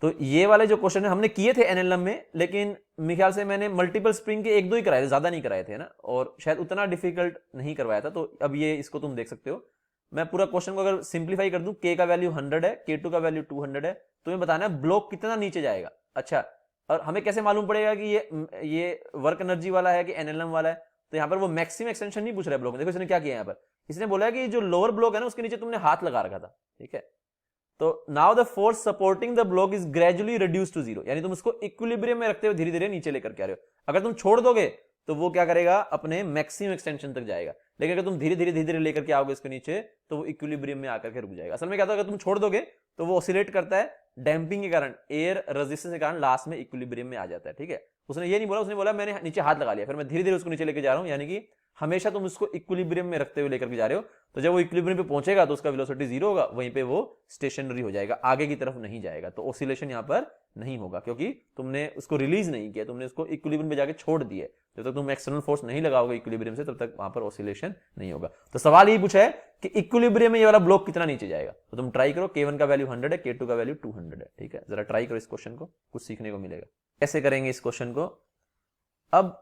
तो ये वाले जो क्वेश्चन है हमने किए थे एनएलएम में, लेकिन मेरे ख्याल से मैंने मल्टीपल स्प्रिंग के एक दो ही कराए थे, ज्यादा नहीं कराए थे ना, और शायद उतना डिफिकल्ट नहीं करवाया था। तो अब ये इसको तुम देख सकते हो। मैं पूरा क्वेश्चन को अगर सिंप्लीफाई कर दूं, के का वैल्यू 100 है, के2 का वैल्यू 200 है, तुम्हें बताना है ब्लॉक कितना नीचे जाएगा। अच्छा, और हमें कैसे मालूम पड़ेगा कि ये वर्क एनर्जी वाला है कि एनएलएम वाला है? तो यहाँ पर वो मैक्सिमम एक्सटेंशन नहीं पूछ रहा है ब्लॉक में। देखो इसने क्या किया यहाँ पर, इसने बोला कि जो लोअर ब्लॉक है ना उसके नीचे तुमने हाथ लगा रखा था, ठीक है। तो now the force supporting the block is gradually reduce to zero, यानी तुम उसको इक्विलिब्रियम में रखते हुए धीरे धीरे नीचे लेकर के आ रहे हो। अगर तुम छोड़ दोगे तो वो क्या करेगा, अपने मैक्सिमम एक्सटेंशन तक जाएगा। लेकिन अगर तुम धीरे धीरे धीरे धीरे लेकर के आओगे इसके नीचे, तो वो इक्विलिब्रियम में आकर के रुक जाएगा। असल में क्या होता है, अगर तुम छोड़ दोगे तो वो ऑसिलेट करता है डैम्पिंग के कारण, एयर रेजिस्टेंस के कारण लास्ट में इक्विलिब्रियम में आ जाता है, ठीक है। उसने ये नहीं बोला, उसने बोला मैंने नीचे हाथ लगा लिया, फिर मैं धीरे धीरे उसको नीचे लेके जा रहा हूं, यानी कि हमेशा तुम उसको इक्विलिब्रियम में रखते हुए लेकर के जा रहे हो। तो जब वो इक्विलिब्रियम पे पहुंचेगा तो उसका वेलोसिटी जीरो होगा, वहीं पे वो स्टेशनरी हो जाएगा, आगे की तरफ नहीं जाएगा। तो ऑसिलेशन यहां पर नहीं होगा, क्योंकि तुमने उसको रिलीज नहीं किया, तुमने उसको इक्विलिब्रियम पे जाके छोड़ दिए। जब तक तुम एक्सटर्नल फोर्स नहीं लगाओगे इक्विलिब्रियम से, तब तक वहां पर ऑसिलेशन नहीं होगा। तो सवाल यही पूछा है कि इक्विलिब्रियम में ये वाला ब्लॉक कितना नीचे जाएगा। तो तुम ट्राई करो, K1 का वैल्यू 100 है, K2 का वैल्यू 200 है, ठीक है। जरा ट्राई करो इस क्वेश्चन को, कुछ सीखने को मिलेगा। कैसे करेंगे इस क्वेश्चन को? अब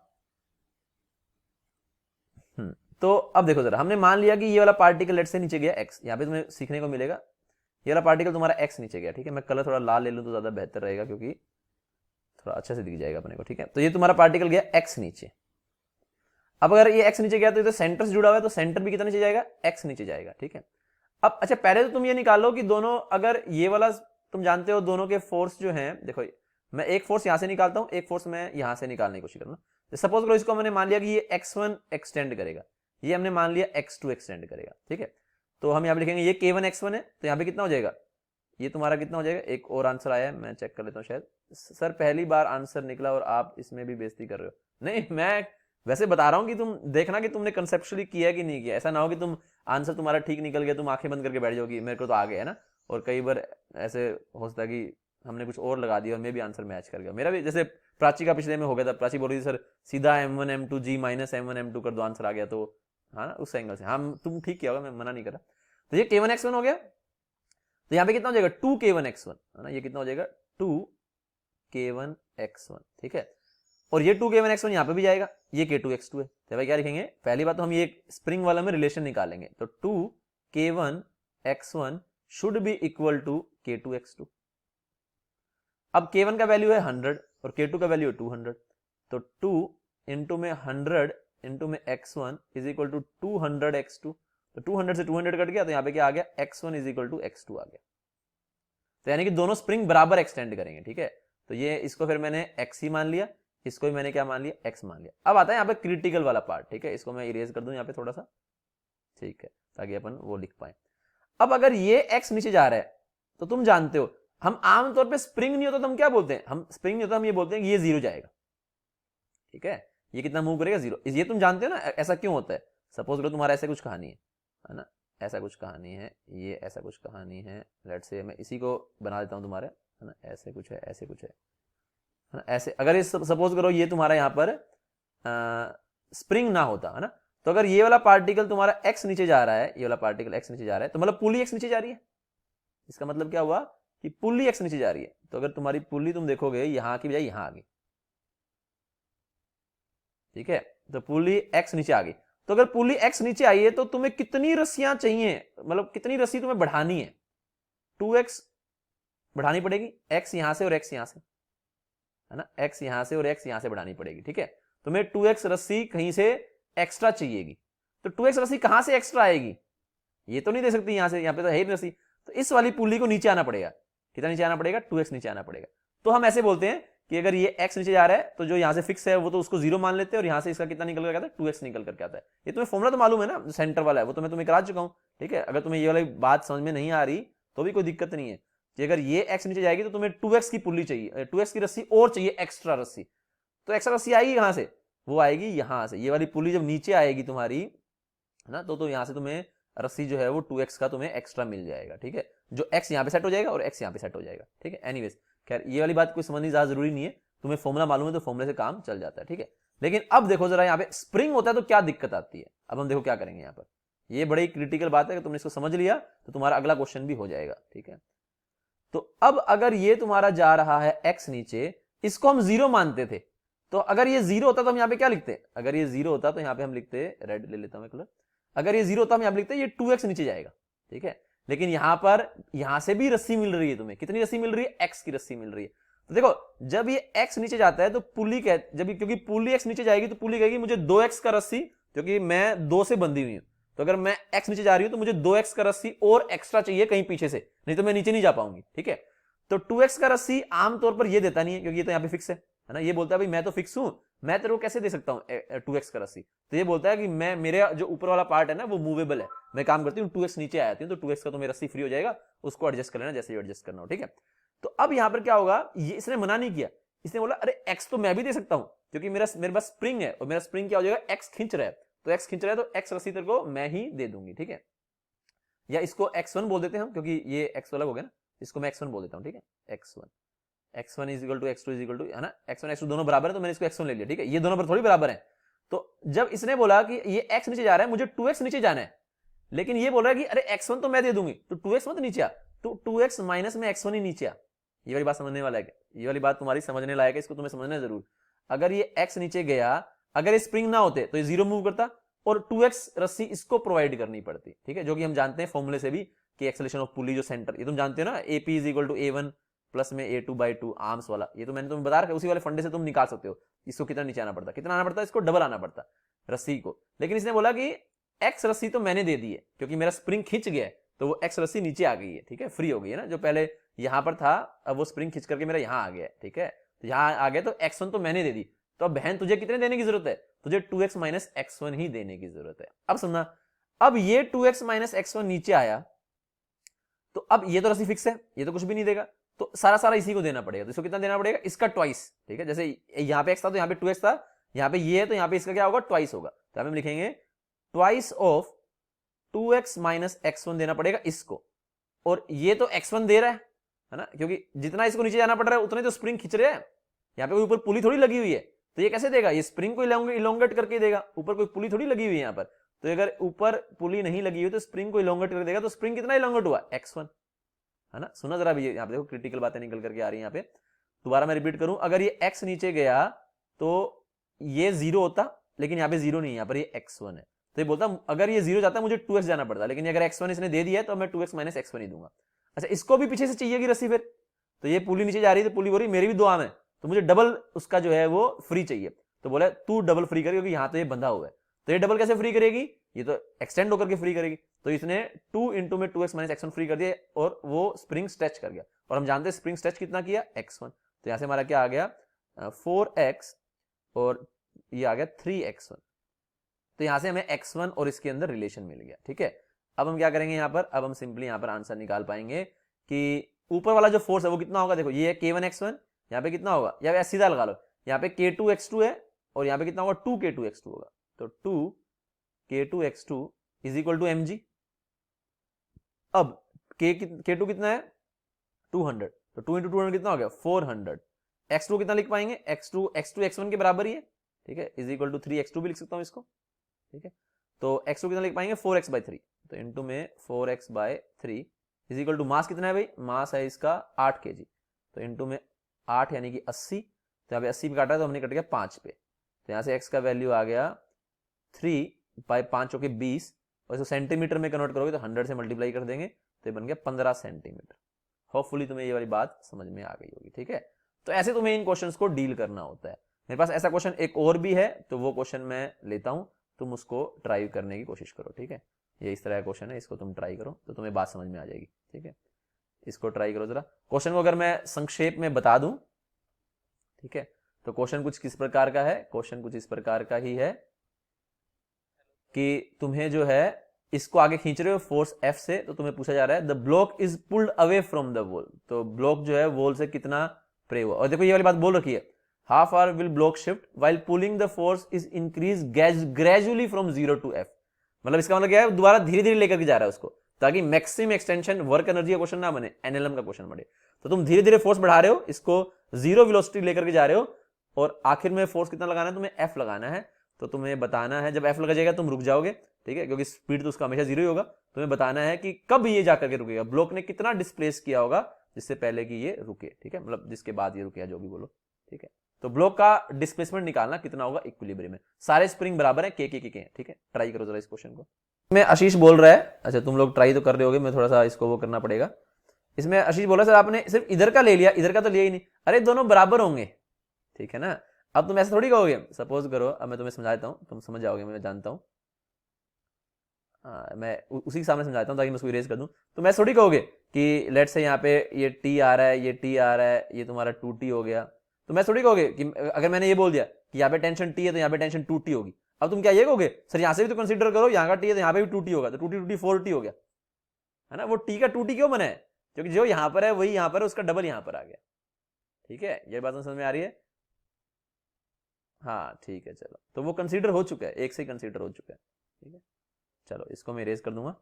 तो अब देखो जरा, हमने मान लिया कि ये वाला पार्टिकल लेट से नीचे गया x, यहां पे तुम्हें सीखने को मिलेगा ये वाला पार्टिकल तुम्हारा x नीचे गया, ठीक है। मैं कलर थोड़ा लाल ले लूं तो ज्यादा बेहतर रहेगा, क्योंकि थोड़ा अच्छे से दिख जाएगा अपने को, ठीक है। तो ये तुम्हारा पार्टिकल गया x नीचे। अब अगर ये x नीचे गया तो ये तो सेंटर से जुड़ा हुआ है, तो सेंटर भी कितना नीचे जाएगा, x नीचे जाएगा, ठीक है। अब अच्छा, पहले तो तुम ये निकालो कि दोनों, अगर ये वाला तुम जानते हो दोनों के फोर्स जो है, देखो मैं एक फोर्स यहां से निकालता हूं, एक फोर्स मैं यहां से निकालने की कोशिश करूंगा। सपोज करो इसको मैंने मान लिया कि ये x1 एक्सटेंड करेगा, ये हमने मान लिया x2 एक्सटेंड करेगा, ठीक है। तो हम यहां पे लिखेंगे ये K1 x1 है, तो यहां पे कितना हो जाएगा, ये तुम्हारा कितना हो जाएगा। एक और आंसर आया है, मैं चेक कर लेता हूं, शायद सर पहली बार आंसर निकला और आप इसमें भी बेइज्जती कर रहे हो। नहीं, मैं वैसे बता रहा हूं कि तुम देखना कि तुमने कंसेप्चुअली किया कि नहीं किया। ऐसा ना हो कि तुम आंसर तुम्हारा ठीक निकल गया, तुम आंखें बंद करके बैठ जाओगी मेरे को तो आ गया है ना। और कई बार ऐसे हो सकता है कि हमने कुछ और लगा दिया और मैं भी आंसर मैच कर गया। मेरा भी जैसे प्राची का पिछले में हो गया था, प्राची बोल रही थी सर सीधा m1 m2 g minus m1 m2 कर दो, आंसर आ गया। तो हाँ ना, उस एंगल से हाँ तुम ठीक किया होगा, मैं मना नहीं कर रहा। तो ये K1 x1 हो गया, तो यहाँ पे कितना हो जाएगा 2K1 x1, है ना। ये कितना हो जाएगा 2K1 x1, ठीक है। और ये 2K1 x1 यहाँ पे भी जाएगा, ये K2 x2 है। तो भाई क्या लिखेंगे, पहली बात तो हम ये स्प्रिंग वाला में रिलेशन निकालेंगे, तो 2K1 x1 should be equal to K2 x2। अब K1 का वैल्यू है 100 और K2 का वैल्यू है 200, तो 2 इंटू में 100 इंटू में x1 is equal to 200 x2। तो 200 से 200 कट गया, तो यहाँ पे क्या आ गया, x1 is equal to x2 आ गया। तो यानी कि दोनों स्प्रिंग बराबर एक्सटेंड करेंगे, ठीक है। तो ये इसको फिर मैंने x ही मान लिया, इसको भी मैंने क्या मान लिया, x मान लिया। अब आता है यहाँ पे क्रिटिकल वाला पार्ट, ठीक है। इसको मैं इरेज कर दूं यहाँ पे थोड़ा सा, ठीक है, ताकि अपन वो लिख पाए। अब अगर ये x नीचे जा रहा है, तो तुम जानते हो हम आमतौर पे स्प्रिंग नहीं होता तो हम क्या बोलते हैं, हम स्प्रिंग नहीं होता हम ये बोलते हैं कि ये जीरो जाएगा, ठीक है। ये कितना मूव करेगा, जीरो। ये तुम जानते हो ना ऐसा क्यों होता है। सपोज करो तुम्हारा ऐसे कुछ कहानी है ना, ऐसा कुछ कहानी है, ये ऐसा कुछ कहानी है। लेट्स से मैं इसी को बना देता हूं तुम्हारे, है ना, ऐसे कुछ है, ऐसे कुछ है ना, ऐसे। अगर ये सपोज करो ये तुम्हारा यहाँ पर स्प्रिंग ना होता, है ना, तो अगर ये वाला पार्टिकल तुम्हारा x नीचे जा रहा है, ये वाला पार्टिकल x नीचे जा रहा है, तो मतलब पुली x नीचे जा रही है। इसका मतलब क्या हुआ कि पुली x नीचे जा रही है। तो अगर तुम्हारी पुली तुम देखोगे यहां की बजाय यहां आ गई, ठीक है। तो पुली x नीचे आ गई। तो अगर पुली x नीचे आई है तो तुम्हें कितनी रस्सियां चाहिए, मतलब कितनी रस्सी तुम्हें बढ़ानी है, 2x बढ़ानी पड़ेगी, x यहां से और x यहां से, है ना, x यहां से और x यहां से बढ़ानी पड़ेगी, ठीक है। तुम्हें 2x रस्सी कहीं से एक्स्ट्रा चाहिएगी। तो 2x रस्सी कहां से एक्स्ट्रा आएगी, ये तो नहीं दे सकती यहां से, यहां पे तो है ही रस्सी। तो इस वाली पुली को नीचे आना पड़ेगा। कितना नीचे आना पड़ेगा, 2x नीचे आना पड़ेगा। तो हम ऐसे बोलते हैं कि अगर ये x नीचे जा रहा है तो जो यहां से फिक्स है वो तो उसको जीरो मान लेते हैं, और यहां से इसका कितना निकल कर आता है, 2x निकल करके आता है। ये तुम्हें फॉर्मूला तो मालूम है ना, सेंटर वाला है, वो तो मैं तुम्हें करा चुका हूं, ठीक है। अगर तुम्हें ये वाली बात समझ में नहीं आ रही तो भी कोई दिक्कत नहीं है कि अगर ये x नीचे जाएगी तो तुम्हें 2x की पुली चाहिए, 2x की रस्सी और चाहिए, एक्स्ट्रा रस्सी। तो एक्स्ट्रा रस्सी आएगी कहां से, वो आएगी यहां से। ये वाली पुली जब नीचे आएगी तुम्हारी, है ना, तो यहां से तुम्हें रस्सी जो है वो 2x का तुम्हें एक्स्ट्रा मिल जाएगा, ठीक है। जो x यहां पे सेट हो जाएगा और x यहां पे सेट हो जाएगा, ठीक है। एनीवेज खैर ये वाली बात कोई समझनी ज्यादा जरूरी नहीं है, तुम्हें फॉर्मूला मालूम है तो फॉर्मूले से काम चल जाता है, ठीक है। लेकिन अब देखो जरा यहाँ पे स्प्रिंग होता है तो क्या दिक्कत आती है। अब हम देखो क्या करेंगे यहाँ पर, ये बड़ी क्रिटिकल बात है, कि तुमने इसको समझ लिया तो तुम्हारा अगला क्वेश्चन भी हो जाएगा, ठीक है। तो अब अगर ये तुम्हारा जा रहा है x नीचे, इसको हम 0 मानते थे, तो अगर ये 0 होता तो हम यहाँ पे क्या लिखते? अगर ये 0 होता तो यहाँ पे हम लिखते, रेड ले लेता हूं मैं कलर, अगर ये 0 होता हम यहाँ पे लिखते ये 2x नीचे जाएगा, ठीक है। लेकिन यहां पर यहां से भी रस्सी मिल रही है तुम्हें, कितनी रस्सी मिल रही है? x की रस्सी मिल रही है। तो देखो जब ये x नीचे जाता है तो पुली क्योंकि पुली x नीचे जाएगी तो पुली कहेगी मुझे 2x का रस्सी, क्योंकि मैं 2 से बंधी हुई हूं, तो अगर मैं x नीचे जा रही हूं तो मुझे 2x का रस्सी और एक्स्ट्रा चाहिए कहीं पीछे से, नहीं तो मैं नीचे नहीं जा पाऊंगी, ठीक है। तो 2x का रस्सी आमतौर पर ये देता नहीं है, क्योंकि ये तो यहाँ पे फिक्स है ना। ये बोलता है भाई मैं तो फिक्स हूं, मैं तेरे को कैसे दे सकता हूं 2x का रस्सी। तो ये बोलता है कि मैं, मेरे जो ऊपर वाला पार्ट है ना वो मूवेबल है, मैं काम करती हूँ 2x नीचे आ जाती हूँ, तो 2x का तो मेरा रस्सी फ्री हो जाएगा, उसको एडजस्ट कर लेना जैसे एडजस्ट करना हो, ठीक है। तो अब यहां पर क्या होगा, ये इसने मना नहीं किया, इसने बोला अरे x तो मैं भी दे सकता हूं, क्योंकि मेरे पास स्प्रिंग है, और मेरा स्प्रिंग क्या हो जाएगा, x खींच रहा है, तो x खींच रहा है तो x रस्सी तेरे को मैं ही दे दूंगी, ठीक है। या इसको x1 बोल देते हैं हम, क्योंकि ये x अलग हो गया ना, इसको मैं x1 बोल देता हूं, ठीक है। x1 is equal to x2 is equal to, है ना, x1 x2 दोनों बराबर है तो मैंने इसको x1 ले लिया, ठीक है। ये दोनों पर थोड़ी बराबर है। तो जब इसने बोला कि ये x नीचे जा रहा है, मुझे 2x नीचे जाना है, लेकिन ये बोल रहा है कि अरे x1 तो मैं दे दूंगी, तो 2x मत नीचे आ, तो 2x माइनस में x1 ही नीचे आ। ये वाली बात समझने वाला है, ये वाली बात तुम्हारी समझने लायक है, इसको तुम्हें समझना है जरूर। अगर ये x नीचे गया, अगर ये स्प्रिंग ना होते तो ये 0 मूव करता, और 2x रस्सी इसको प्रोवाइड करनी पड़ती, ठीक है, जो कि हम जानते हैं फॉर्मूले से भी कि एक्सेलरेशन ऑफ पुली जो सेंटर, ये तुम जानते हो ना, AP is equal to A1 plus में A2/2 आर्म्स वाला, ये तो मैंने तुम्हें बता रखा है, उसी वाले फंडे से तुम निकाल सकते हो। इसको कितना नीचे आना पड़ता, कितना आना पड़ता, इसको डबल आना पड़ता रस्सी को। लेकिन इसने बोला कि x रस्सी तो मैंने दे दी है, क्योंकि मेरा स्प्रिंग खींच गया है, तो वो x रस्सी नीचे आ गई है, ठीक है, फ्री हो गई है ना, जो पहले यहां पर था अब वो स्प्रिंग खींच करके मेरा यहां आ गया है, ठीक है। तो यहां आ गया तो x1 तो मैंने दे दी, तो अब बहन तुझे कितने देने की जरूरत है, तुझे 2x माइनस x1 ही देने की जरूरत है। अब सुनना, अब ये 2x माइनस x1 नीचे आया, तो अब ये तो रस्सी फिक्स है, ये तो कुछ भी नहीं देगा, तो सारा इसी को देना पड़ेगा। तो इसको कितना देना पड़ेगा, इसका ट्वाइस, ठीक है। जैसे यहाँ पे x था तो यहाँ पे 2x था, यहाँ पे ये है तो यहाँ पे इसका क्या होगा, ट्वाइस होगा। तो हम लिखेंगे twice of 2x minus x1 देना पड़ेगा इसको, और ये तो x1 दे रहा है ना, क्योंकि जितना इसको नीचे जाना पड़ रहा है उतने तो स्प्रिंग खींच रहे हैं, यहाँ पे ऊपर पुली थोड़ी लगी हुई है, तो ये कैसे देगा, ये स्प्रिंग को इलोंगेट करके देगा, ऊपर कोई पुली थोड़ी लगी हुई है यहाँ पर। तो अगर ऊपर पुली नहीं लगी हुई तो स्प्रिंग को इलोंगेट करके देगा, तो स्प्रिंग कितना इलोंगेट हुआ, x1, है ना। सुना जरा भी, यहाँ पे देखो क्रिटिकल बातें निकल करके आ रही है यहाँ पे। दोबारा मैं रिपीट करूं, अगर ये x नीचे गया तो ये 0 होता, लेकिन यहाँ पे 0 नहीं है, यहाँ पर ये x1 है, तो ये बोलता अगर ये 0 जाता मुझे 2x जाना पड़ता, लेकिन अगर x1 इसने दे दिया है तो मैं 2x माइनस x1 ही दूंगा। अच्छा, इसको भी पीछे से चाहिए रस्सी, फिर तो ये पुली नीचे जा रही है, तो पुली बोल रही मेरी भी 2 आर्म है, तो मुझे डबल उसका जो है वो फ्री चाहिए। तो बोले तू डबल फ्री कर, क्योंकि यहाँ तो ये बंधा हुआ है, तो ये डबल कैसे फ्री करेगी, ये तो एक्सटेंड होकर के फ्री करेगी। तो इसने 2 इंटू में 2x माइनस x1 फ्री कर दिया, और वो स्प्रिंग स्ट्रेच कर गया, और हम जानते हैं स्प्रिंग स्ट्रेच कितना किया, x1। तो यहां से हमारा क्या आ गया 4x, और ये आ गया 3x1। तो यहां से हमें x1 और इसके अंदर रिलेशन मिल गया, ठीक है। अब हम क्या करेंगे यहाँ पर, अब हम सिंपली यहाँ पर आंसर निकाल पाएंगे कि ऊपर वाला जो फोर्स है वो कितना होगा। देखो ये है k1x1, यहाँ पे कितना होगा, या सीधा लगा लो, यहाँ पे k2x2 है, और यहाँ पे कितना होगा 2k2x2 होगा, तो 2k2x2 is equal to mg। अब k2 कितना है 200, तो 2 इंटू 200 कितना हो गया 400। x2 कितना लिख पाएंगे, x2 x1 के बराबर ही है, ठीक है, इज इक्वल टू 3x2 भी लिख सकता हूं इसको, ठीक है। तो x2 कितना लिख पाएंगे 4x/3, तो इंटू में 4x/3 is equal to mass कितना है भाई, मास है इसका 8 kg, तो इंटू में 8 यानी कि 80, तो यहाँ पे 80 पे काटा है तो हमने कट गया 5 पे, तो यहाँ से x का वैल्यू आ गया 3/5 चौके 20, और इसको सेंटीमीटर में कन्वर्ट करोगे तो 100 से मल्टीप्लाई कर देंगे, तो ये बन गया 15 सेंटीमीटर। होपफुली तुम्हें ये वाली बात समझ में आ गई होगी, ठीक है। तो ऐसे तुम्हें इन क्वेश्चंस को डील करना होता है। मेरे पास ऐसा क्वेश्चन एक और भी है, तो वो क्वेश्चन मैं लेता हूं, तुम उसको ट्राई करने की कोशिश करो, ठीक है। ये इस तरह का क्वेश्चन है, इसको तुम ट्राई करो तो तुम्हें बात समझ में आ जाएगी, ठीक है। इसको ट्राई करो जरा। क्वेश्चन को अगर मैं संक्षेप में बता दूं, ठीक है, तो क्वेश्चन कुछ किस प्रकार का है, क्वेश्चन कुछ इस प्रकार का ही है कि तुम्हें जो है इसको आगे खींच रहे हो फोर्स F से, तो तुम्हें पूछा जा रहा है the block is pulled away from the wall, तो ब्लॉक जो है वॉल से कितना प्रे हुआ। और देखो ये वाली बात बोल रखी है, half hour will block shift while pulling the force is increase gradually from 0 to F। मतलब इसका मतलब क्या है, दोबारा धीरे धीरे लेकर के जा रहा है उसको, ताकि मैक्सिमम एक्सटेंशन वर्क एनर्जी का क्वेश्चन ना बने, एनएलएम का क्वेश्चन बने। तो तुम धीरे धीरे फोर्स बढ़ा रहे हो, इसको 0 वेलोसिटी लेकर के जा रहे हो, और आखिर में फोर्स कितना लगाना है, तुम्हें F लगाना है। तो तुम्हें बताना है, जब F लगा जाएगा तुम रुक जाओगे, ठीक है, क्योंकि स्पीड तो उसका हमेशा 0 ही होगा। तुम्हें बताना है कि कब ये जाकर के रुकेगा, ब्लॉक ने कितना डिस्प्लेस किया होगा, जिससे पहले कि ये रुके, ठीक है, मतलब जिसके बाद ये रुके या जो भी बोलो, ठीक है। तो ब्लॉक का डिस्प्लेसमेंट निकालना कितना होगा इक्विलिब्रियम में, सारे स्प्रिंग बराबर है के, ठीक है। ट्राई करो जरा इस क्वेश्चन को। मैं आशीष बोल रहा है, अच्छा तुम लोग ट्राई तो कर रहे होगे, मैं थोड़ा सा इसको वो करना पड़ेगा। इसमें आशीष बोला सर आपने सिर्फ इधर का ले लिया, इधर का तो लिया ही नहीं। अरे दोनों बराबर होंगे, ठीक है ना। अब तुम ऐसा थोड़ी कहोगे, सपोज करो, अब मैं तुम्हें समझाता हूं, तुम समझ जाओगे, मैं जानता हूं। मैं उसी के सामने समझाता हूं ताकि मैं उसको इरेज कर दूं। तो मैं थोड़ी कहोगे कि लेट से यहाँ पे ये टी आ रहा है, ये टी आ रहा है, ये तुम्हारा 2t हो गया। तो मैं थोड़ी कहोगे कि अगर मैंने ये बोल दिया कि यहाँ पे टेंशन टी है तो यहाँ पे टेंशन 2t होगी। अब तुम क्या ये कहोगे सर यहाँ से भी तो कंसीडर करो, यहाँ का टी है तो यहाँ पे भी 2t होगा, तो 2t 4t हो गया, है ना। वो टी का 2t क्यों बना है, क्योंकि जो यहाँ पर है वही यहाँ पर है, उसका डबल यहाँ पर आ गया, ठीक है। ये बात समझ में आ रही है? हाँ ठीक है, चलो तो वो कंसीडर हो चुका है, एक से ही कंसीडर हो चुका है, ठीक है। चलो इसको मैं इरेज कर दूंगा।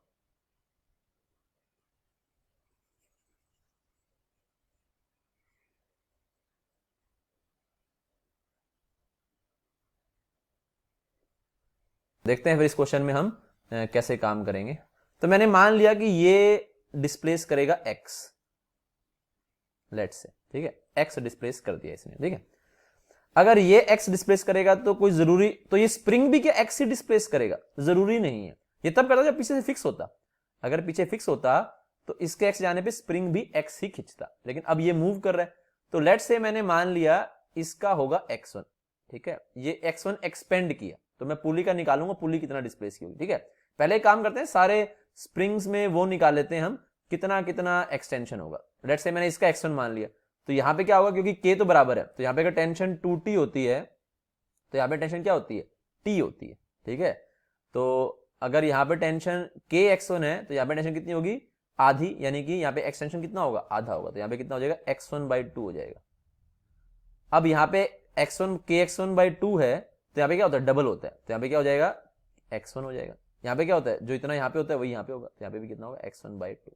देखते हैं फिर इस क्वेश्चन में हम कैसे काम करेंगे। तो मैंने मान लिया कि ये डिस्प्लेस करेगा x, लेट से, ठीक है, x डिस्प्लेस कर दिया इसने, ठीक है। अगर ये x डिस्प्लेस करेगा तो कोई जरूरी, तो ये स्प्रिंग भी क्या x ही डिस्प्लेस करेगा? जरूरी नहीं है, ये तब करता जब पीछे से फिक्स होता। अगर पीछे फिक्स होता तो इसके x जाने पे स्प्रिंग भी x ही खींचता, लेकिन अब ये मूव कर रहा है। तो लेट से मैंने मान लिया इसका होगा x1, ठीक है, ये x1 एक्सपेंड किया, तो मैं पुली का निकालूंगा, पुली कितना डिस्प्लेस की होगी, ठीक है। पहले काम करते हैं, सारे स्प्रिंग्स में वो निकाल लेते हैं हम, कितना कितना एक्सटेंशन होगा। लेट से मैंने इसका x1 मान लिया, तो यहां पे क्या होगा, क्योंकि k तो बराबर है, तो यहां पे अगर टेंशन 2t होती है तो यहां पे टेंशन क्या होती है, t होती है, ठीक है। तो अगर यहां पे टेंशन k x1 है तो यहां पे टेंशन कितनी होगी, आधी, यानी कि यहां पे एक्सटेंशन कितना होगा, आधा होगा, तो यहां पे कितना हो जाएगा, x1/2 हो जाएगा। अब यहां पे x1 k x1/2 है तो यहां पे क्या होता है, डबल होता है, तो यहां पे क्या हो जाएगा, x1 हो जाएगा। यहां पे क्या होता है, जो इतना यहां पे होता है वही यहां पे होगा, तो यहां पे भी कितना होगा, x1/2।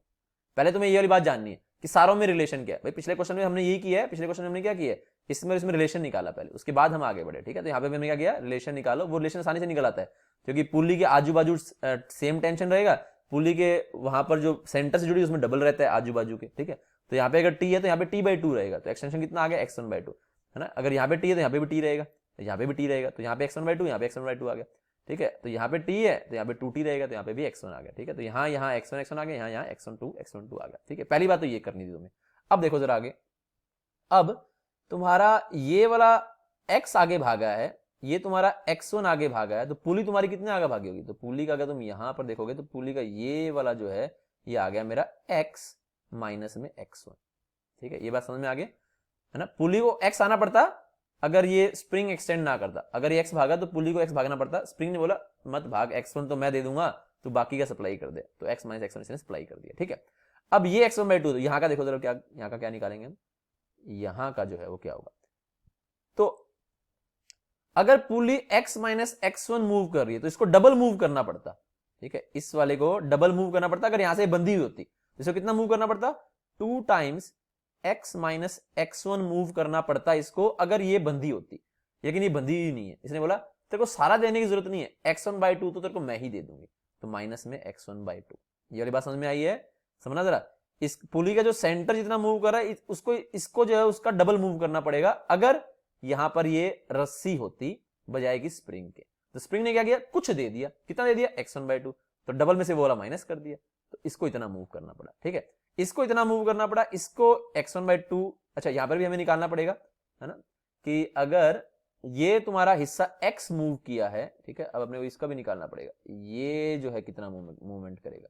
पहले तुम्हें ये वाली बात जाननी है कि सारों में रिलेशन क्या है। भाई पिछले क्वेश्चन में हमने यही किया है, पिछले क्वेश्चन में हमने क्या किया है, इसमें रिलेशन निकाला पहले, उसके बाद हम आगे बढ़े, ठीक है। तो यहाँ पे हमने क्या किया, रिलेशन निकालो, वो रिलेशन आसानी से निकल आता है, क्योंकि पुली के आजू बाजू सेम टेंशन रहेगा, पुली के वहां पर जो सेंटर से जुड़ी उसमें डबल रहता है आजू बाजू के, ठीक है। तो यहाँ पे अगर टी है तो यहाँ पे t/2 रहेगा, तो एक्सटेंशन कितना आ गया, x1/2, है ना। अगर यहाँ पे टी है तो यहाँ पे भी टी रहेगा, तो यहाँ पे भी टी रहेगा, तो यहाँ पे x1/2, यहाँ पे x1/2 आ गया, ठीक है। तो यहाँ पे t है तो यहाँ पे 2t रहेगा, तो यहाँ पे भी x1 आ गया, ठीक है। तो यहाँ x1 आ गया, यहाँ x1 आ गया, ठीक है। पहली बात तो ये करनी थी तुम्हें। अब देखो जरा आगे, अब तुम्हारा ये वाला x आगे भागा है, ये तुम्हारा x1 आगे भागा है, तो पुली तुम्हारी कितने आगे भागी होगी, तो पुली का अगर तुम यहां पर देखोगे तो पुली का ये वाला जो है ये आ गया मेरा x माइनस में x1, ठीक है। ये बात समझ में आ गई है ना। पुली को x आना पड़ता अगर ये स्प्रिंग एक्सटेंड ना करता, अगर ये x भागा तो पुली को x भागना पड़ता। स्प्रिंग ने बोला मत भाग, x1 तो मैं दे दूंगा, तो बाकी का सप्लाई कर दे, तो x माइनस x1 इसने सप्लाई कर दिया, ठीक है। अब ये x1/2, तो यहां का देखो जरा, क्या यहां का क्या निकालेंगे हम, यहां का जो है वो क्या होगा। तो अगर पुली x माइनस x1 मूव कर रही है तो इसको डबल मूव करना पड़ता, ठीक है, इस वाले को डबल मूव करना पड़ता। अगर यहां से बंधी हुई होती तो इसको कितना मूव करना पड़ता, 2 times x minus x1 move करना पड़ता इसको, अगर ये बंधी होती, लेकिन ये बंधी ही नहीं है। इसने बोला तेरे को सारा देने की जरूरत नहीं है, x1/2 तो तेरे को मैं ही दे दूंगी, तो माइनस में x1/2। ये वाली बात समझ में आई है, समझना जरा। इस पुली का जो सेंटर जितना मूव कर रहा है उसको, इसको जो है उसका डबल मूव करना पड़ेगा, अगर यहां पर ये रस्सी होती बजाय की स्प्रिंग के। तो स्प्रिंग ने क्या किया, कुछ दे दिया, कितना दे दिया, x1/2, तो डबल में से वो वाला माइनस कर दिया, तो इसको इतना मूव करना पड़ा, ठीक है, इसको इतना मूव करना पड़ा, इसको x1/2। अच्छा यहां पर भी हमें निकालना पड़ेगा, है ना, कि अगर ये तुम्हारा हिस्सा x मूव किया है, ठीक है, अब अपने को इसका भी निकालना पड़ेगा, ये जो है कितना मूवमेंट करेगा।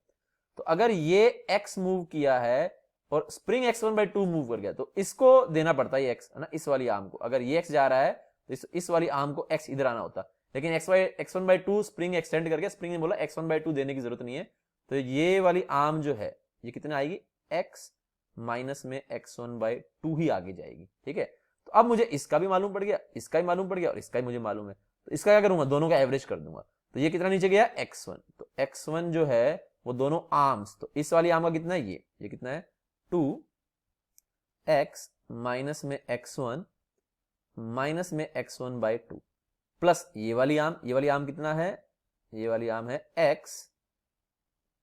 तो अगर ये x मूव किया है और स्प्रिंग x1/2 मूव कर गया, तो इसको देना पड़ता है x, है ना, इस वाली आर्म को। अगर ये x जा रहा है तो इस वाली आर्म को x इधर आना होता, लेकिन x1/2 स्प्रिंग एक्सटेंड करके, स्प्रिंग ने बोला x1/2 देने की जरूरत नहीं है, तो ये वाली आर्म जो है ये कितने आएगी, x माइनस में x1/2 ही आगे जाएगी, ठीक है। तो अब मुझे इसका भी मालूम पड़ गया, इसका भी मालूम पड़ गया और इसका भी मुझे मालूम है, तो इसका क्या करूंगा, दोनों का एवरेज कर दूंगा, तो ये कितना नीचे गया, x1, तो x1 जो है वो दोनों आर्म्स, तो इस वाली आर्म का कितना है, ये कितना है, 2x माइनस में x1 माइनस में x1/2 प्लस ये वाली आर्म कितना है, ये वाली आर्म है x,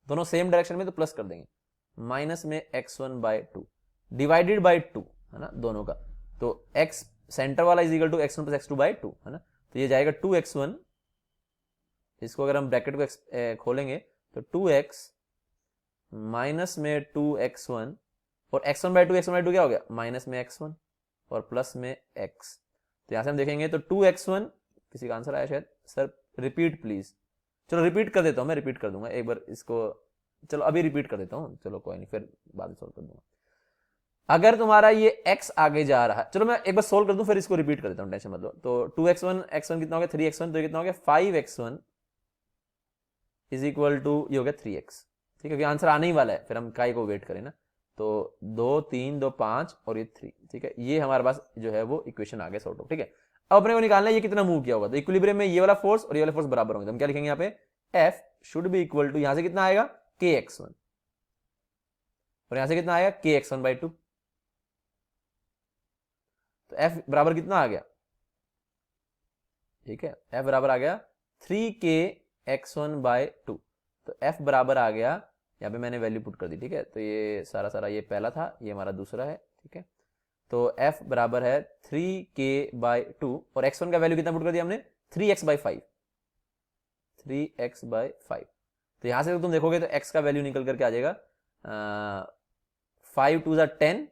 दोनों सेम डायरेक्शन में तो प्लस कर देंगे, माइनस में x1/2। डिवाइडेड बाई 2, है ना, दोनों का। तो x सेंटर वाला is equal to x1 plus x2 by 2, है ना। तो ये जाएगा 2x1, इसको अगर हम ब्रैकेट को खोलेंगे तो 2x माइनस में 2x1 और x1 बाई 2 क्या हो गया, माइनस में x1 और प्लस में x। तो यहां से हम देखेंगे तो 2x1, किसी का आंसर आया शायद, सर रिपीट प्लीज। चलो रिपीट कर देता हूं, मैं रिपीट कर दूंगा एक बार इसको, चलो अभी रिपीट कर देता हूं, चलो कोई नहीं, फिर बाद में सोल्व कर दूंगा। अगर तुम्हारा ये x आगे जा रहा है, चलो मैं एक बार सोल्व कर दूं फिर इसको रिपीट कर देता हूं, टेंशन मत लो। तो 2x1 x1 कितना हो गया 3x1, तो ये कितना हो गया 5x1 इज इक्वल टू ये हो गया 3x, ठीक है, क्योंकि आंसर आने ही वाला है, फिर हम काय को वेट करें ना। तो 2 3 2 5 और ये 3, ठीक है, ये हमारे पास जो है वो इक्वेशन आ गया सॉर्ट ऑफ, ठीक है। अब अपने को निकालना है ये कितना मूव किया होगा, तो इक्विलिब्रियम में ये वाला फोर्स और ये वाला फोर्स बराबर होंगे, तो हम क्या लिखेंगे यहाँ पे, F should be equal to, यहां से कितना आएगा kx1 और यहां से कितना आएगा kx1/2। तो F बराबर कितना आ गया, ठीक है, F बराबर आ गया 3kx1/2। तो F बराबर आ गया, यहाँ पे मैंने वैल्यू पुट कर दी, ठीक है। तो ये सारा ये पहला था, ये हमारा दूसरा है, ठीक है। तो F बराबर है 3k/2 और x1 का वैल्यू कितना पुट कर दिया हमने 3x/5, 3x/5। तो यहां से तुम देखोगे तो x का वैल्यू निकल करके आ जाएगा 5 2 10,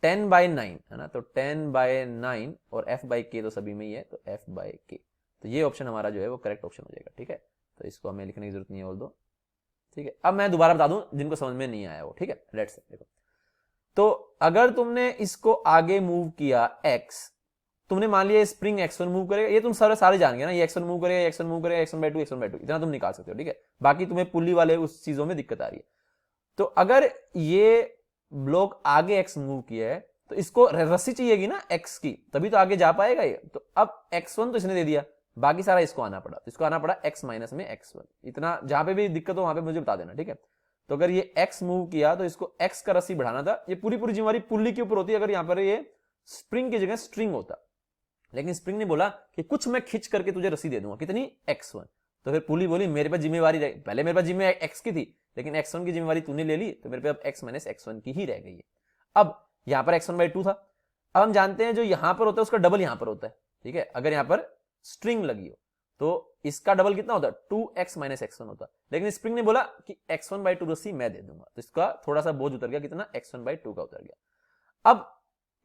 10/9, है ना। तो 10/9 और f/k तो सभी में ही है, तो f/k। तो ये ऑप्शन हमारा जो है वो करेक्ट ऑप्शन हो जाएगा, ठीक है। तो इसको हमें लिखने की जरूरत नहीं है और दो, ठीक है। अब मैं दोबारा बता दूं जिनको समझ में नहीं आया वो, ठीक है। लेट्स देखो, तो अगर तुमने इसको आगे मूव किया x, तुमने मान लिया स्प्रिंग x1 मूव करेगा, ये तुम सारे जान गए ना, ये x1 मूव करेगा, x1 मूव करेगा, x1/2 x1/2, इतना तुम निकाल सकते हो, ठीक है। बाकी तुम्हें पुल्ली वाले उस चीजों में दिक्कत आ रही है। तो अगर ये ब्लॉक आगे x मूव किया है तो इसको रस्सी चाहिएगी ना x की, तभी तो आगे जा पाएगा ये। तो अब x1 तो इसने दे दिया, बाकी सारा इसको आना पड़ा, तो इसको आना पड़ा x माइनस में x1। इतना जहां पे भी दिक्कत हो वहां पे मुझे बता देना, ठीक है। तो अगर ये x मूव किया तो इसको x का रस्सी बढ़ाना था, ये पूरी जिम्मेवारी पुल्ली के ऊपर होती है। अगर यहाँ पर ये स्प्रिंग की जगह स्ट्रिंग होता, लेकिन स्प्रिंग ने बोला कि कुछ मैं खींच करके तुझे रस्सी दे दूंगा, कितनी x1। तो फिर पुली बोली मेरे पास जिम्मेवारी रह, पहले मेरे पास जिम्मेवारी x की थी, लेकिन x1 की जिम्मेवारी तूने ले ली, तो मेरे पे अब x माइनस x1 की ही रह गई है। अब यहां पर x1/2 था, अब हम जानते हैं जो यहां पर होता है उसका डबल यहां पर होता है, ठीक है। अगर यहां पर स्ट्रिंग लगी हो तो इसका डबल कितना होता है 2x माइनस x1 होता है, लेकिन स्प्रिंग ने बोला कि x1/2 रस्सी मैं दे दूंगा, तो इसका थोड़ा सा बोझ उतर गया, कितना x1/2 का उतर गया। अब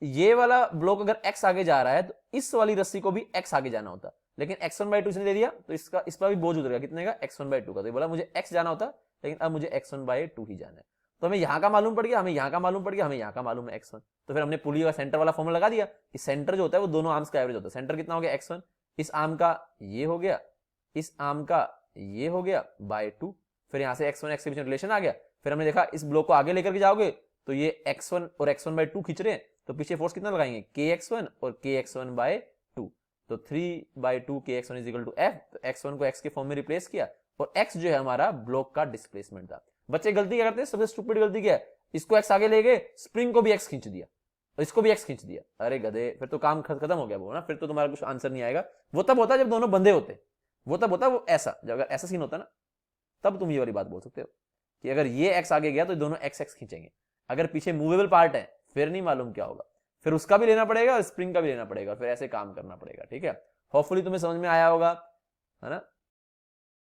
ये वाला ब्लॉक अगर x आगे जा रहा है तो इस वाली रस्सी को भी x आगे जाना होता, लेकिन x1/2 इसने दे दिया, तो इसका इस पर भी बोझ उतर गया, कितने का x1/2 का। तो ये बोला मुझे x जाना होता, लेकिन अब मुझे x1/2 ही जाना है। तो हमें यहां का मालूम पड़ गया, हमें यहां का मालूम पड़ गया, हमें यहां का मालूम है x1। तो फिर हमने पुली का सेंटर वाला फॉर्मूला लगा दिया कि सेंटर जो होता है वो दोनों आर्म्स का एवरेज होता है। सेंटर कितना हो गया x1, इस आर्म का ये हो गया, इस आर्म का ये हो गया बाय 2। फिर यहां से x1 x के बीच में रिलेशन आ गया। फिर हमने देखा इस ब्लॉक को आगे लेकर के जाओगे तो ये x1 और x1/2 खींच रहे हैं, तो पीछे फोर्स कितना लगाएंगे kx1 और kx1/2। तो 3/2 kx1 is equal to f। तो x1 को x के फॉर्म में रिप्लेस किया और x जो है हमारा ब्लॉक का डिस्प्लेसमेंट था। बच्चे गलती क्या करते हैं, सबसे स्टूपिड गलती क्या है, इसको x आगे ले गए, स्प्रिंग को भी x खींच दिया और इसको भी x खींच दिया। अरे गधे, फिर तो काम खत्म हो गया वो ना, फिर तो तुम्हारा कुछ आंसर नहीं आएगा। वो तब होता है जब दोनों बंधे होते, वो तब होता है वो ऐसा, जब अगर ऐसा सीन होता ना तब तुम ये वाली बात बोल सकते हो कि अगर ये x आगे गया तो दोनों x खींचेंगे। अगर पीछे मूवेबल पार्ट है फिर नहीं मालूम क्या होगा, फिर उसका भी लेना पड़ेगा और स्प्रिंग का भी लेना पड़ेगा, फिर ऐसे काम करना पड़ेगा, ठीक है। होपफुली तुम्हें समझ में आया होगा, है ना।